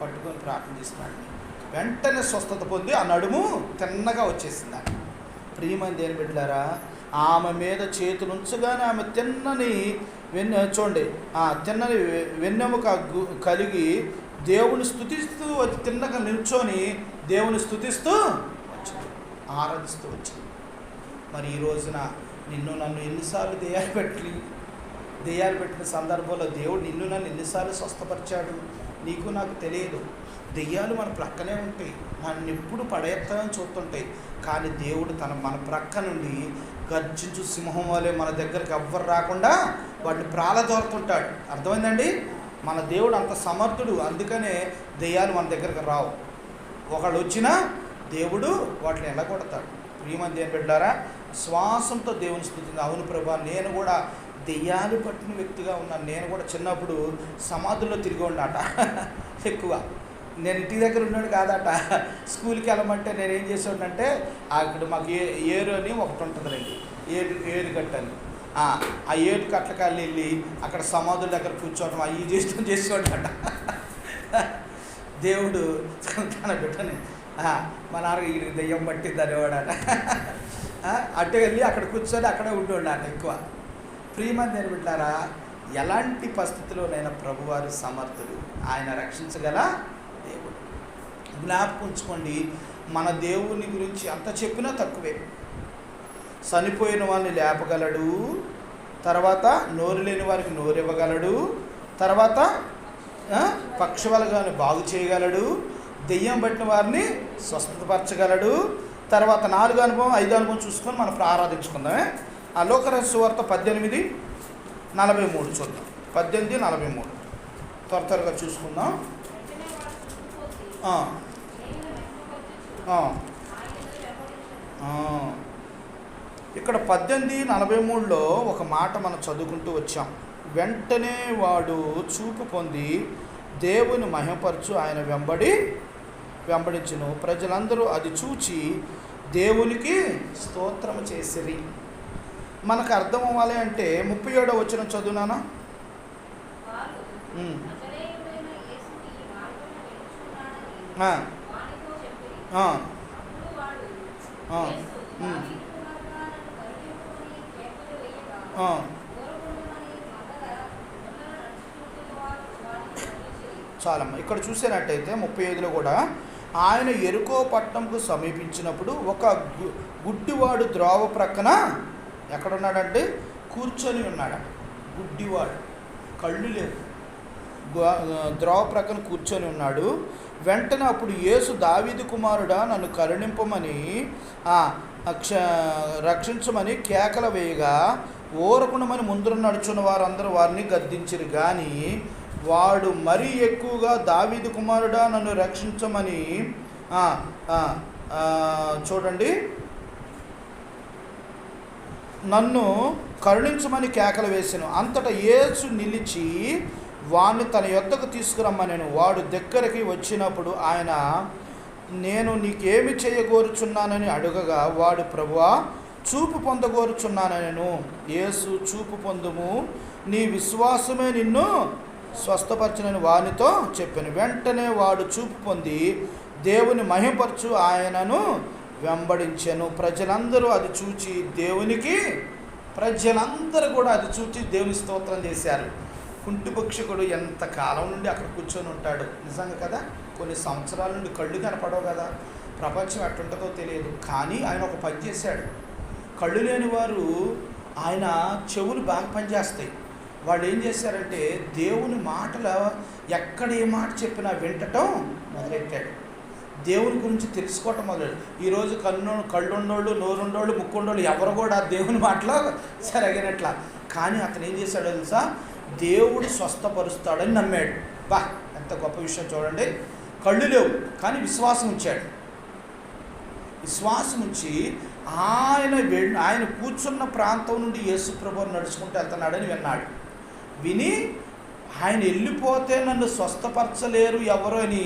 పట్టుకొని ప్రార్థన చేస్తున్నాడు. వెంటనే స్వస్థత పొంది ఆ నడుము తిన్నగా వచ్చేసింది. ప్రియమైన దేవుని బిడ్డలారా, ఆమె మీద చేతులు ఉంచగానే ఆమె తిన్నని చూడండి, తిన్నని వెన్నెముక కలిగి దేవుని స్తుతిస్తూ వచ్చి తిన్నగా నిల్చొని దేవుని స్తుతిస్తూ వచ్చింది, ఆరాధిస్తూ వచ్చింది. మరి ఈ రోజున నిన్ను నన్ను ఎన్నిసార్లు దెయ్యాలు పెట్టిన సందర్భంలో దేవుడు నిన్ను నన్ను ఎన్నిసార్లు స్వస్థపరిచాడు నీకు నాకు తెలియదు. దెయ్యాలు మన ప్రక్కనే ఉంటాయి, నన్ను ఎప్పుడు పడేస్తామని చూస్తుంటాయి. కానీ దేవుడు మన ప్రక్క నుండి గర్జించు సింహం వలె మన దగ్గరికి ఎవ్వరు రాకుండా వాటిని ప్రాలదోరుతుంటాడు. అర్థమైందండి? మన దేవుడు అంత సమర్థుడు. అందుకనే దెయ్యాలు మన దగ్గరికి రావు. ఒకళ్ళు వచ్చినా దేవుడు వాటిని ఎల్లగొడతాడు. ప్రియమైన దేవుని బిడ్డలారా, శ్వాసంతో దేవుని స్తుతింది. అవును ప్రభా, నేను కూడా దెయ్యాలు పట్టిన వ్యక్తిగా ఉన్నాను. నేను కూడా చిన్నప్పుడు సమాధుల్లో తిరిగి ఉన్నాట ఎక్కువ. నేను ఇంటి దగ్గర ఉన్నాడు కాదట. స్కూల్కి వెళ్ళమంటే నేను ఏం చేసేవాడినంటే, అక్కడ మాకు ఏరు అని ఒకటి ఉంటుందండి, ఏరు గట్టని. ఆ ఏడు కట్లకాయలు వెళ్ళి అక్కడ సమాధుల దగ్గర కూర్చోవడం అవి చేసేవాడట. దేవుడు తన బిడ్డని మా నాన్న ఈ దెయ్యం పట్టింది అనేవాడట. అటు వెళ్ళి అక్కడ కూర్చొని అక్కడే ఉండేవాడు ఎక్కువ. ప్రియమైన దేవుని బిడ్డలారా, ఎలాంటి పరిస్థితిలోనైనా ప్రభువారు సమర్థుడు. ఆయన రక్షించగల దేవుడు. జ్ఞాపకం ఉంచుకోండి, మన దేవుని గురించి అంత చెప్పినా తక్కువే. చనిపోయిన వాళ్ళని లేపగలడు, తర్వాత నోరు లేని వారికి నోరు ఇవ్వగలడు, తర్వాత పక్షవాళ్ళని బాగు చేయగలడు, దెయ్యం పట్టిన వారిని స్వస్థపరచగలడు. తర్వాత 4 అనుభవం 5 అనుభవం చూసుకొని మనం ఆరాధించుకుందామే. ఆ లోకరహస్య సువార్త 18:43 చూద్దాం. 18:43 త్వరగా చూసుకుందాం. ఇక్కడ 18:43లో ఒక మాట మనం చదువుకుంటూ వచ్చాం. వెంటనే వాడు చూపు పొంది దేవుని మహిమపరచు ఆయన వెంబడించును. ప్రజలందరూ అది చూచి దేవునికి స్తోత్రం చేసిరి. మనకు అర్థం అవ్వాలి అంటే 37వ వచనం చదువునానా. చాలమ్మ. ఇక్కడ చూసినట్టయితే 35లో కూడా ఆయన యెరికో పట్టణంకు సమీపించినప్పుడు ఒక గుడ్డివాడు ద్రోవ ప్రక్కన ఎక్కడున్నాడంటే కూర్చొని ఉన్నాడు. గుడ్డివాడు, కళ్ళు లేవు, ద్రోవ ప్రక్కన కూర్చొని ఉన్నాడు. వెంటనే అప్పుడు యేసు, దావీదు కుమారుడా నన్ను కరుణింపమని రక్షించమని కేకలు వేయగా ఊరకుండమని ముందర నడుచున్న వారందరూ వారిని గద్దించిరు. కానీ వాడు మరీ ఎక్కువగా దావీదు కుమారుడా నన్ను రక్షించమని చూడండి, నన్ను కరుణించమని కేకలు వేసాను. అంతటా యేసు నిలిచి వాడిని తన యొద్దకు తీసుకురమ్మనెను. వాడు దగ్గరికి వచ్చినప్పుడు ఆయన, నేను నీకేమి చేయగోరుచున్నానని అడుగగా వాడు, ప్రభువా చూపు పొందగోరుచున్నానెను. యేసు, చూపు పొందుము, నీ విశ్వాసమే నిన్ను స్వస్థపరచునని వానితో చెప్పాను. వెంటనే వాడు చూపు పొంది దేవుని మహిమపరచు ఆయనను వెంబడించెను. ప్రజలందరూ అది చూచి దేవుని స్తోత్రం చేశారు. కుంటిపక్షకుడు ఎంత కాలం నుండి అక్కడ కూర్చొని ఉంటాడు. నిజంగా కదా, కొన్ని సంవత్సరాల నుండి కళ్ళు కనపడవు కదా, ప్రపంచం ఎట్టుంటుందో తెలియదు. కానీ ఆయన ఒక పని చేశాడు. కళ్ళు లేని వారు ఆయన చెవులు బాగా పనిచేస్తాయి. వాళ్ళు ఏం చేశారంటే దేవుని మాటలు ఎక్కడ ఏ మాట చెప్పినా వింటటం మొదలెట్టాడు. దేవుని గురించి తెలుసుకోవటం మొదలు. ఈరోజు కళ్ళుండోళ్ళు, నోరుండోళ్ళు, ముక్కుండోళ్ళు ఎవరు కూడా దేవుని మాటలో సరిగినట్ల. కానీ అతను ఏం చేశాడో తెలుసా, దేవుడు స్వస్థపరుస్తాడని నమ్మాడు. బా, ఎంత గొప్ప విషయం చూడండి. కళ్ళు లేవు కానీ విశ్వాసం ఉంచాడు. విశ్వాసం ఉంచి ఆయన కూర్చున్న ప్రాంతం నుండి యేసు ప్రభువు నడుచుకుంటూ వెళ్తున్నాడని విన్నాడు. విని ఆయన వెళ్ళిపోతే నన్ను స్వస్థపరచలేరు ఎవరు అని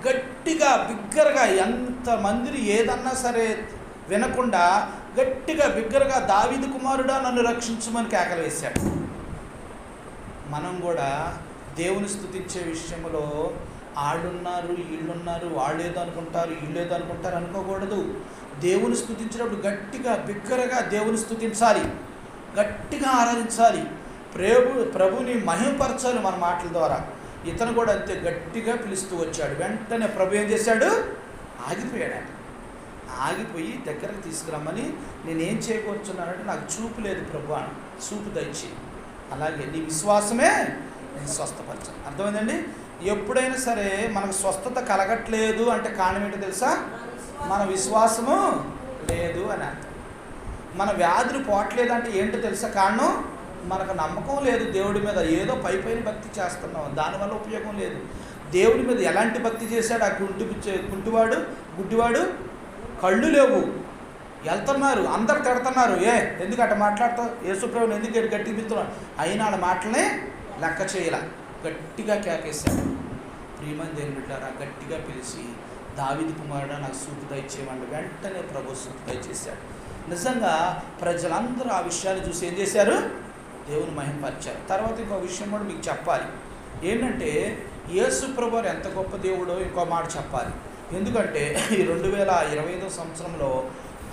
గట్టిగా బిగ్గరగా, ఎంతమందిని ఏదన్నా సరే వినకుండా గట్టిగా బిగ్గరగా, దావీదు కుమారుడా నన్ను రక్షించమని కేకలు వేశాడు. మనం కూడా దేవుని స్తుతించే విషయంలో వాళ్ళున్నారు, వీళ్ళున్నారు, వాళ్ళేదో అనుకుంటారు, వీళ్ళేదో అనుకుంటారు అనుకోకూడదు. దేవుని స్తుతించినప్పుడు గట్టిగా బిగ్గరగా దేవుని స్తుతించాలి, గట్టిగా ఆరాధించాలి, ప్రభుని మహిమపరచాలి మన మాటల ద్వారా. ఇతను కూడా అంతే గట్టిగా పిలుస్తూ వచ్చాడు. వెంటనే ప్రభు ఏం చేశాడు, ఆగిపోయాడు. ఆగిపోయి దగ్గరకు తీసుకురమ్మని, నేనేం చేయకూర్చున్నానంటే నాకు చూపు లేదు ప్రభు అని, చూపు దయచి, అలాగే నీ విశ్వాసమే నేను స్వస్థపరచాను. అర్థమైందండి. ఎప్పుడైనా సరే మనకు స్వస్థత కలగట్లేదు అంటే కారణం ఏంటో తెలుసా, మన విశ్వాసము లేదు అని అర్థం. మన వ్యాధులు పోవట్లేదంటే ఏంటో తెలుసా కారణం, మనకు నమ్మకం లేదు దేవుడి మీద. ఏదో పైపైన భక్తి చేస్తున్నాం, దానివల్ల ఉపయోగం లేదు. దేవుడి మీద ఎలాంటి భక్తి చేశాడు ఆ గుడ్డివాడు? కళ్ళు లేవు, వెళ్తున్నారు, అందరు తిడుతున్నారు. ఎందుకంటే మాట్లాడతావు, యేసుప్రభుని ఎందుకు గట్టిగా పిలుస్తున్నాడు, అయినా వాళ్ళ మాటలనే లెక్క చేయాల, గట్టిగా కేకేశాడు. ప్రియమైన దేవుని బిడ్డలారా, గట్టిగా పిలిచి, దావీదు కుమారుడా నాకు సూపు దయచేయమండి. వెంటనే ప్రభు సూపు దయచేశాడు. నిజంగా ప్రజలందరూ ఆ విషయాన్ని చూసి ఏం చేశారు, దేవుని మహిమపరిచారు. తర్వాత ఇంకో విషయం కూడా మీకు చెప్పాలి. ఏంటంటే యేసు ప్రభు ఎంత గొప్ప దేవుడో ఇంకో మాట చెప్పాలి. ఎందుకంటే ఈ 2025వ సంవత్సరంలో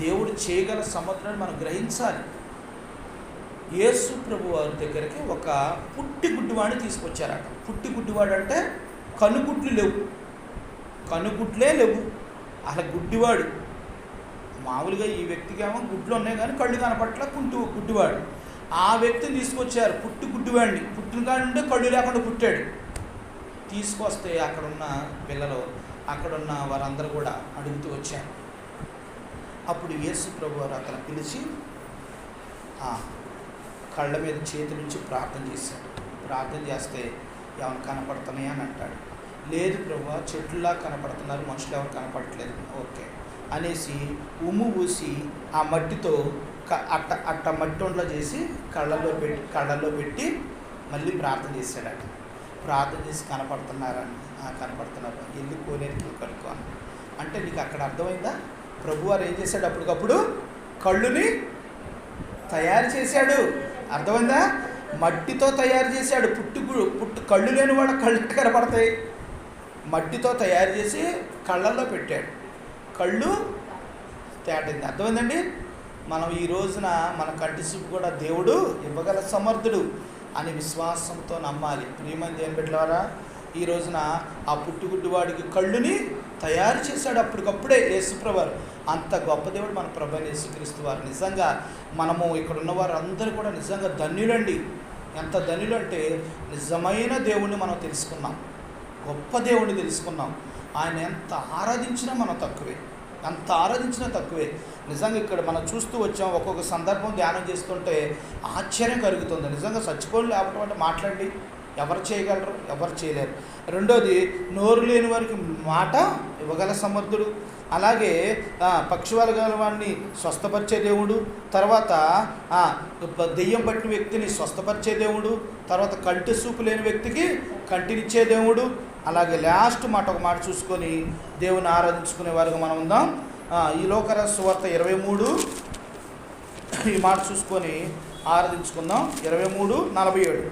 దేవుడు చేయగల సముద్రాన్ని మనం గ్రహించాలి. యేసు ప్రభు వారి దగ్గరికి ఒక పుట్టి గుడ్డివాడిని తీసుకొచ్చారట. పుట్టి గుడ్డివాడు అంటే కనుగుడ్లు లేవు, కనుగుడ్లే లేవు. అసలు గుడ్డివాడు. మామూలుగా ఈ వ్యక్తికి ఏమో గుడ్లు ఉన్నాయి కానీ కళ్ళు కనపట్ల గుడ్డివాడు. ఆ వ్యక్తిని తీసుకొచ్చారు, గుడ్డివాడిని. పుట్టిన కాడి నుండే కళ్ళు లేకుండా పుట్టాడు. తీసుకొస్తే అక్కడున్న పిల్లలు, అక్కడున్న వారందరూ కూడా అడుగుతూ వచ్చారు. అప్పుడు యేసు ప్రభువారు అతను పిలిచి కళ్ళ మీద చేతి నుంచి ప్రార్థన చేశాడు. ప్రార్థన చేస్తే ఏమైనా కనపడుతున్నాయి అని అంటాడు. లేదు ప్రభువా, చెట్లులా కనపడుతున్నారు, మనుషులు ఎవరు కనపడట్లేదు. ఓకే అనేసి ఉమ్ము ఊసి ఆ మట్టితో అట్ట మట్టి ఉండలో చేసి కళ్ళల్లో పెట్టి మళ్ళీ ప్రార్థన చేశాడట. ప్రార్థన చేసి కనపడుతున్నారని, కనపడుతున్నారు, వెళ్ళి కోనేరుకి కడుక్కోను అంటే నీకు అక్కడ అర్థమైందా? ప్రభువారు ఏం చేశాడు? అప్పటికప్పుడు కళ్ళుని తయారు చేశాడు. అర్థమైందా? మట్టితో తయారు చేశాడు. కళ్ళు లేని వాడు కళ్ళు కనపడతాయి. మట్టితో తయారు చేసి కళ్ళల్లో పెట్టాడు. కళ్ళు తేటంది. అర్థమైందండి? మనం ఈ రోజున మన కంటి చూపు కూడా దేవుడు ఇవ్వగల సమర్థుడు అని విశ్వాసంతో నమ్మాలి. ప్రియమైన దేవుని బిడ్డలారా, ఈ రోజున ఆ పుట్టుగుడ్డివాడికి కళ్ళుని తయారు చేశాడు అప్పటికప్పుడే యేసుప్రభువారు. అంత గొప్ప దేవుడు మన ప్రభువైన యేసుక్రీస్తు వారు. నిజంగా మనము ఇక్కడ ఉన్నవారు అందరూ కూడా నిజంగా ధన్యులండి. ఎంత ధన్యులు అంటే నిజమైన దేవుణ్ణి మనం తెలుసుకున్నాం, గొప్ప దేవుణ్ణి తెలుసుకున్నాం. ఆయన ఎంత ఆరాధించినా మనం తక్కువే, అంత ఆరాధించినా తక్కువే. నిజంగా ఇక్కడ మనం చూస్తూ వచ్చాం. ఒక్కొక్క సందర్భం ధ్యానం చేస్తుంటే ఆశ్చర్యం కలుగుతుంది. నిజంగా చచ్చిపోయి లేపటం అంటే మాట్లాడి ఎవరు చేయగలరు? ఎవరు చేయలేరు. రెండోది, నోరు లేని వారికి మాట ఇవ్వగల సమర్థుడు. అలాగే పక్షవాలు గల వాడిని స్వస్థపరిచే దేవుడు. తర్వాత దెయ్యం పట్టిన వ్యక్తిని స్వస్థపరిచే దేవుడు. తర్వాత కంటి చూపు లేని వ్యక్తికి కంటినిచ్చే దేవుడు. అలాగే లాస్ట్ మాట ఒక మాట చూసుకొని దేవుని ఆరాధించుకునే వారికి మనం ఉందాం. ఈ లోకరాజ్య సువార్త 23 ఈ మాట చూసుకొని ఆరాధించుకుందాం. 23:47.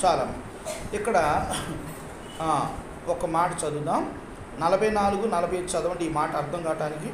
చాలా ఇక్కడ ఒక మాట చదువుదాం. 44-45 చదవండి. ఈ మాట అర్థం కావటానికి.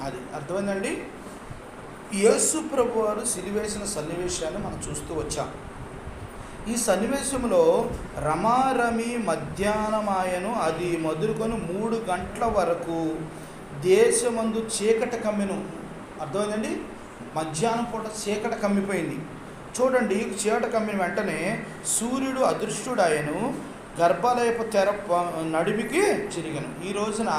అది అర్థమైందండి. యేసు ప్రభువారు సిలువేసిన సన్నివేశాన్ని మనం చూస్తూ వచ్చాం. ఈ సన్నివేశంలో రమారమి మధ్యాహ్నమాయను, అది మొదలుకొని 3 గంటల వరకు దేశమందు చీకటి కమ్మెను. అర్థమైందండి? మధ్యాహ్నం పూట చీకటి కమ్మిపోయింది. చూడండి, చీకటి కమ్మిన వెంటనే సూర్యుడు అదృశ్యుడాయను, గర్భాలయపు తెర నడిమికి చిరిగను. ఈ రోజున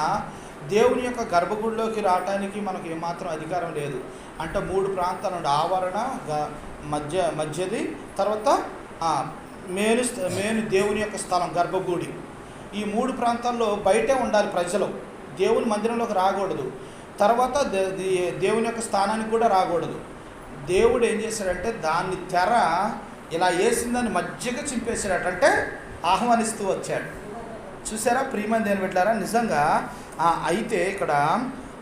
దేవుని యొక్క గర్భగుడిలోకి రావడానికి మనకు ఏమాత్రం అధికారం లేదు. అంటే 3 ప్రాంతాల నుండి ఆవరణ, మధ్యది, తర్వాత మేను దేవుని యొక్క స్థలం గర్భగుడి. ఈ 3 ప్రాంతాల్లో బయటే ఉండాలి ప్రజలు, దేవుని మందిరంలోకి రాకూడదు. తర్వాత దేవుని యొక్క స్థానానికి కూడా రాకూడదు. దేవుడు ఏం చేశాడంటే దాన్ని తెర ఇలా వేసిందని మధ్యగా చింపేశాడటంటే ఆహ్వానిస్తూ వచ్చాడు. చూసారా ప్రియమైన దేవుని బిడ్డలారా? నిజంగా అయితే ఇక్కడ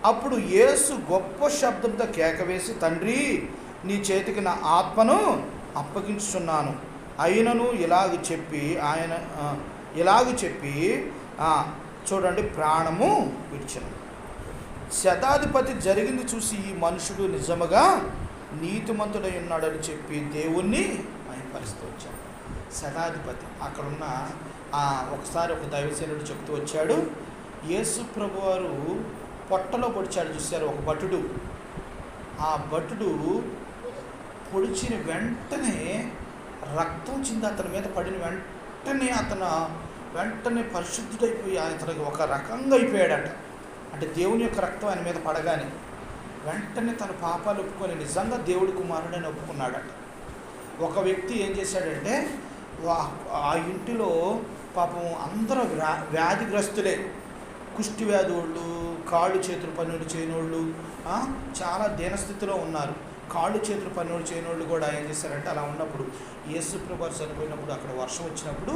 అప్పుడు యేసు గొప్ప శబ్దంతో కేకవేసి, తండ్రి, నీ చేతికి నా ఆత్మను అప్పగించుచున్నాను. అయినను ఇలాగ చెప్పి చూడండి, ప్రాణము విడిచెను. శతాధిపతి జరిగింది చూసి, ఈ మనుషుడు నిజముగా నీతిమంతుడై ఉన్నాడని చెప్పి దేవుణ్ణి మహిమపరుస్తూ వచ్చాడు. శతాధిపతి అక్కడున్న ఒకసారి ఒక దైవసేనుడు చెప్తూ వచ్చాడు, యేసు ప్రభువారు పొట్టలో పొడిచాడు. చూశారు ఒక భటుడు. ఆ భటుడు పొడిచిన వెంటనే రక్తం చింది అతని మీద పడిన వెంటనే పరిశుద్ధుడైపోయి అతనికి ఒక రకంగా అయిపోయాడట. అంటే దేవుని యొక్క రక్తం ఆయన మీద పడగానే వెంటనే తన పాపాలు ఒప్పుకొని నిజంగా దేవుడి కుమారుడని ఒప్పుకున్నాడట. ఒక వ్యక్తి ఏం చేశాడంటే ఆ ఇంటిలో పాపం అందరూ వ్యాధిగ్రస్తులే, కుష్టి వ్యాధి వాళ్ళు, కాళ్ళు చేతులు పనులు చేయనోళ్ళు, చాలా దీనస్థితిలో ఉన్నారు. కాళ్ళు చేతులు పనులు చేయనోళ్ళు కూడా ఏం చేశారంటే అలా ఉన్నప్పుడు యేసుప్రభు వారు చనిపోయినప్పుడు అక్కడ వర్షం వచ్చినప్పుడు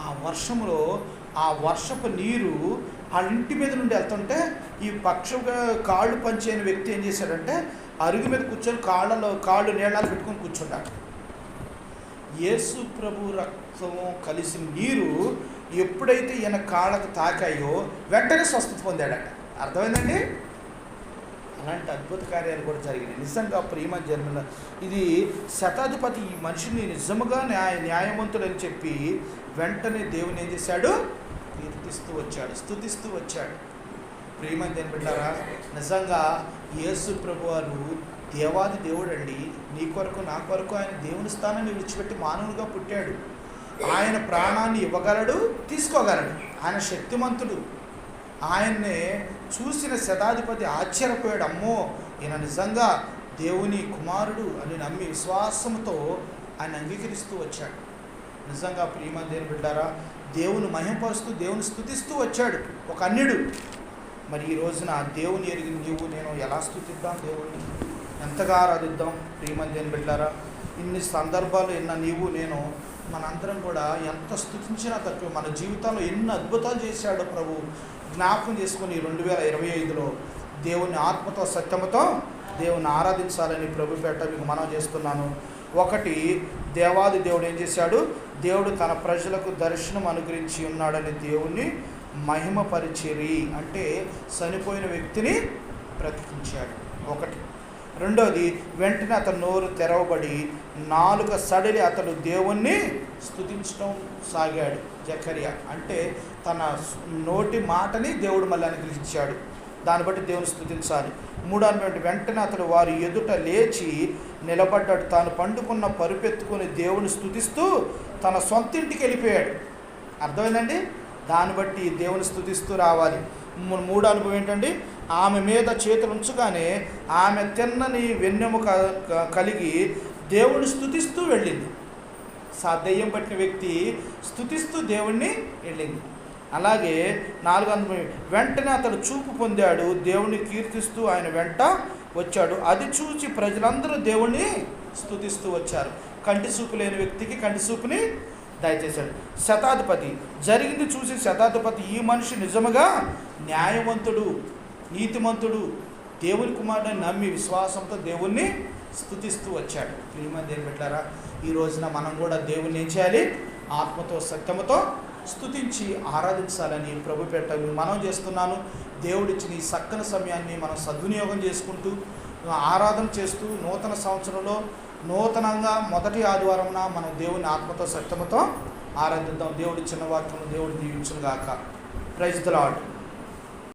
ఆ వర్షంలో ఆ వర్షపు నీరు ఆ ఇంటి మీద నుండి వెళ్తుంటే ఈ కాళ్ళు పంచేని వ్యక్తి ఏం చేశాడంటే అరుగు మీద కూర్చొని కాళ్ళు నీళ్ళాలు పెట్టుకొని కూర్చుంటాడు. యేసు ప్రభు రక్తము కలిసిన నీరు ఎప్పుడైతే ఈయన కాళ్ళకు తాకాయో వెంటనే స్వస్థత పొందాడట. అర్థమైందండి? అలాంటి అద్భుత కార్యాలు కూడా జరిగినాయి. నిజంగా ప్రియమ జన్మల ఇది శతాధిపతి ఈ మనిషిని నిజముగా న్యాయవంతుడని చెప్పి వెంటనే దేవుని ఏం చేశాడు? కీర్తిస్తూ వచ్చాడు, స్తుతిస్తూ వచ్చాడు. ప్రియమ దేని బిడ్డారా, నిజంగా యేసు ప్రభు వారు దేవాది దేవుడు అండి. నీ కొరకు నా కొరకు ఆయన దేవుని స్థానాన్ని విడిచిపెట్టి మానవునిగా పుట్టాడు. ఆయన ప్రాణాన్ని ఇవ్వగలడు, తీసుకోగలడు. ఆయన శక్తిమంతుడు. ఆయన్నే చూసిన శతాధిపతి ఆశ్చర్యపోయాడు. అమ్మో, ఈయన నిజంగా దేవుని కుమారుడు అని నమ్మి విశ్వాసంతో ఆయన అంగీకరిస్తూ వచ్చాడు. నిజంగా ప్రియమ దేవుని బిడ్డారా, దేవుని మహిమపరుస్తూ దేవుని స్తుతిస్తూ వచ్చాడు ఒక అన్యుడు. మరి ఈ రోజున దేవుని ఎరిగిన నీవు నేను ఎలా స్తుతిద్దాం? దేవుణ్ణి ఎంతగా ఆరాధిద్దాం? ప్రియమ దేవుని బిడ్డారా, ఇన్ని సందర్భాలు ఎన్న నీవు నేను మనందరం కూడా ఎంత స్తుతించినా తక్కువ. మన జీవితంలో ఎన్ని అద్భుతాలు చేశాడో ప్రభు జ్ఞాపకం చేసుకొని 2025లో దేవుని ఆత్మతో సత్యముతో దేవుని ఆరాధించాలని ప్రభు పేట మీకు మనవి చేస్తున్నాను. ఒకటి, దేవాది దేవుడు ఏం చేశాడు? దేవుడు తన ప్రజలకు దర్శనం అనుగ్రహించి ఉన్నాడని దేవుణ్ణి మహిమపరిచిరి అంటే చనిపోయిన వ్యక్తిని బ్రతికించాడు. ఒకటి. రెండోది, వెంటనే అతను నోరు తెరవబడి నాలుక సడిలి అతడు దేవుణ్ణి స్తుతించడం సాగాడు. జకరియా అంటే తన నోటి మాటని దేవుడు మళ్ళీ అనుగ్రహించాడు. దాన్ని బట్టి దేవుని స్తుతించాలి. మూడోది, వెంటనే అతడు వారి ఎదుట లేచి నిలబడ్డాడు. తాను పండుకున్న పరుపెత్తుకొని దేవుని స్తుతిస్తూ తన సొంత ఇంటికి వెళ్ళిపోయాడు. అర్థమైందండి? దాన్ని బట్టి దేవుని స్తుతిస్తూ రావాలి. మూడో అనుభవం ఏంటండి? ఆమె మీద చేతులు ఉంచగానే ఆమె తిన్నని వెన్నెము కలిగి దేవుని స్తుతిస్తూ వెళ్ళింది. దెయ్యం పట్టిన వ్యక్తి స్తుతిస్తూ దేవుణ్ణి వెళ్ళింది. అలాగే నాలుగో అనుభవం, వెంటనే అతడు చూపు పొందాడు, దేవుణ్ణి కీర్తిస్తూ ఆయన వెంట వచ్చాడు. అది చూసి ప్రజలందరూ దేవుణ్ణి స్తుతిస్తూ వచ్చారు. కంటి చూపు లేని వ్యక్తికి కంటి చూపుని దయచేశాడు. శతాధిపతి జరిగింది చూసి శతాధిపతి, ఈ మనిషి నిజముగా న్యాయవంతుడు, నీతిమంతుడు, దేవుని కుమారుడిని నమ్మి విశ్వాసంతో దేవుణ్ణి స్తుతిస్తూ వచ్చాడు. ప్రియమైన దేవుని బిడ్డలారా, ఈ రోజున మనం కూడా దేవుణ్ణి ఏం చేయాలి? ఆత్మతో సత్యముతో స్తుతించి ఆరాధించాలని ప్రభు పేట మనం చేస్తున్నాను. దేవుడిచ్చిన ఈ చక్కని సమయాన్ని మనం సద్వినియోగం చేసుకుంటూ ఆరాధన చేస్తూ నూతన సంవత్సరంలో నూతనంగా మొదటి ఆదివారంన మనం దేవుని ఆత్మతో సత్యముతో ఆరాధిద్దాం. దేవుడి చిన్న వాక్యం దేవుడు దీవించును గాక. Praise the lord.